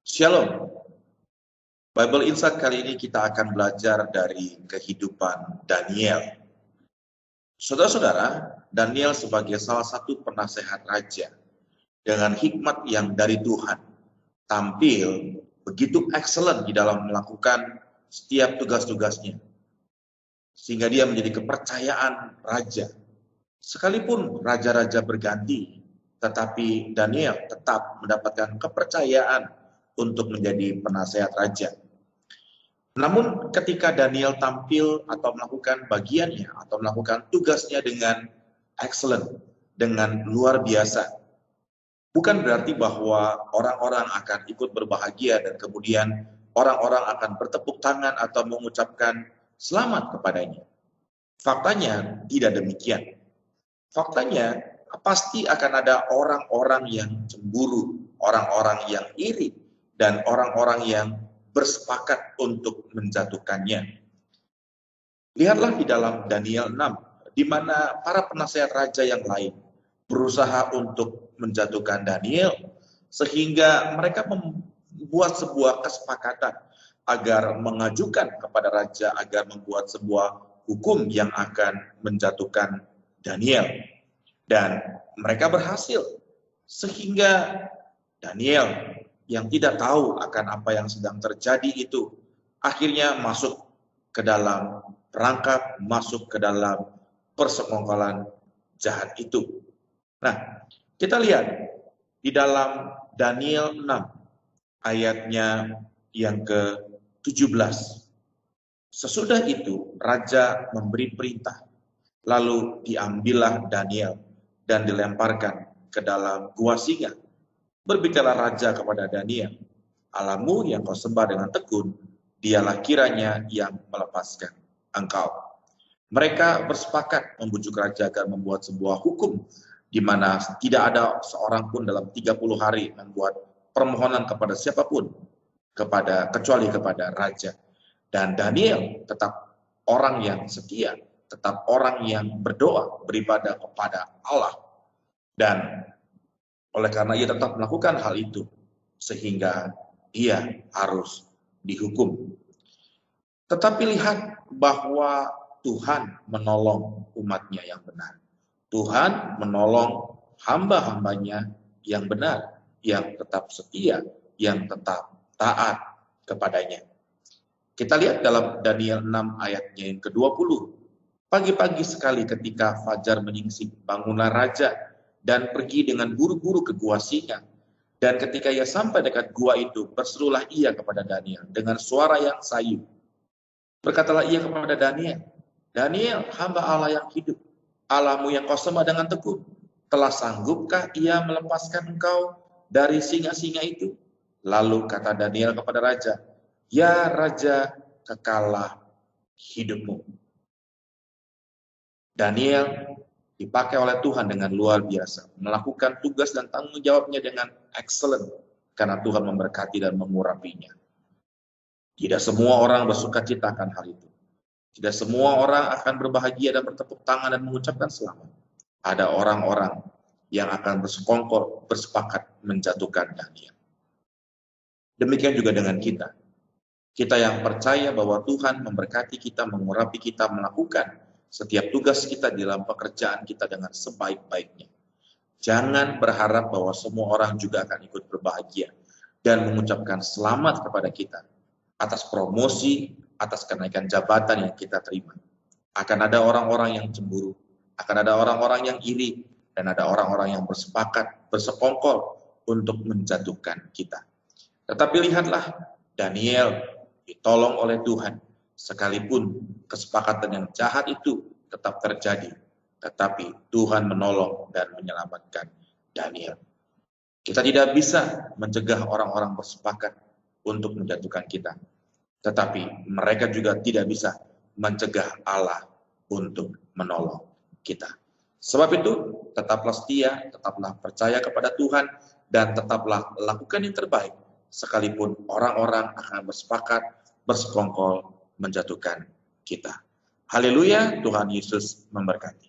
Shalom. Bible Insight kali ini kita akan belajar dari kehidupan Daniel. Saudara-saudara, Daniel sebagai salah satu penasehat raja dengan hikmat yang dari Tuhan tampil begitu excellent di dalam melakukan setiap tugas-tugasnya. Sehingga dia menjadi kepercayaan raja. Sekalipun raja-raja berganti, tetapi Daniel tetap mendapatkan kepercayaan untuk menjadi penasehat raja. Namun ketika Daniel tampil atau melakukan bagiannya atau melakukan tugasnya dengan excellent, dengan luar biasa, bukan berarti bahwa orang-orang akan ikut berbahagia dan kemudian orang-orang akan bertepuk tangan atau mengucapkan selamat kepadanya. Faktanya tidak demikian. Faktanya pasti akan ada orang-orang yang cemburu, orang-orang yang iri, dan orang-orang yang bersepakat untuk menjatuhkannya. Lihatlah di dalam Daniel 6, di mana para penasehat raja yang lain berusaha untuk menjatuhkan Daniel, sehingga mereka membuat sebuah kesepakatan agar mengajukan kepada raja agar membuat sebuah hukum yang akan menjatuhkan Daniel. Dan mereka berhasil, sehingga Daniel yang tidak tahu akan apa yang sedang terjadi itu akhirnya masuk ke dalam perangkap, masuk ke dalam persekongkolan jahat itu. Nah, kita lihat di dalam Daniel 6 ayatnya yang ke-17. Sesudah itu raja memberi perintah, lalu diambillah Daniel dan dilemparkan ke dalam gua singa. Berbicaralah raja kepada Daniel, Allahmu yang kau sembah dengan tekun, dialah kiranya yang melepaskan engkau. Mereka bersepakat membujuk raja agar membuat sebuah hukum, di mana tidak ada seorang pun dalam 30 hari membuat permohonan kepada siapapun, kecuali kepada raja. Dan Daniel tetap orang yang setia, tetap orang yang berdoa, beribadah kepada Allah. Dan oleh karena ia tetap melakukan hal itu, sehingga ia harus dihukum. Tetapi lihat bahwa Tuhan menolong umatnya yang benar. Tuhan menolong hamba-hambanya yang benar, yang tetap setia, yang tetap taat kepadanya. Kita lihat dalam Daniel 6 ayatnya yang ke-20. Pagi-pagi sekali ketika fajar menyingsing, bangunlah raja dan pergi dengan buru-buru ke gua singa. Dan ketika ia sampai dekat gua itu, berserulah ia kepada Daniel dengan suara yang sayu. Berkatalah ia kepada Daniel, Daniel, hamba Allah yang hidup, Allahmu yang kau sembah dengan tekun, telah sanggupkah ia melepaskan engkau dari singa-singa itu? Lalu kata Daniel kepada raja, ya raja, kekallah hidupmu. Daniel dipakai oleh Tuhan dengan luar biasa, melakukan tugas dan tanggung jawabnya dengan excellent, karena Tuhan memberkati dan mengurapinya. Tidak semua orang bersuka cita akan hal itu. Tidak semua orang akan berbahagia dan bertepuk tangan dan mengucapkan selamat. Ada orang-orang yang akan bersekongkol, bersepakat menjatuhkan Daniel. Demikian juga dengan kita. Kita yang percaya bahwa Tuhan memberkati kita, mengurapi kita, melakukan setiap tugas kita di dalam pekerjaan kita dengan sebaik-baiknya. Jangan berharap bahwa semua orang juga akan ikut berbahagia dan mengucapkan selamat kepada kita atas promosi, atas kenaikan jabatan yang kita terima. Akan ada orang-orang yang cemburu, akan ada orang-orang yang iri, dan ada orang-orang yang bersepakat, bersekongkol untuk menjatuhkan kita. Tetapi lihatlah, Daniel ditolong oleh Tuhan. Sekalipun kesepakatan yang jahat itu tetap terjadi, tetapi Tuhan menolong dan menyelamatkan Daniel. Kita tidak bisa mencegah orang-orang bersepakat untuk menjatuhkan kita, tetapi mereka juga tidak bisa mencegah Allah untuk menolong kita. Sebab itu, tetaplah setia, tetaplah percaya kepada Tuhan, dan tetaplah lakukan yang terbaik, sekalipun orang-orang akan bersepakat, bersekongkol, menjatuhkan kita. Haleluya, Tuhan Yesus memberkati.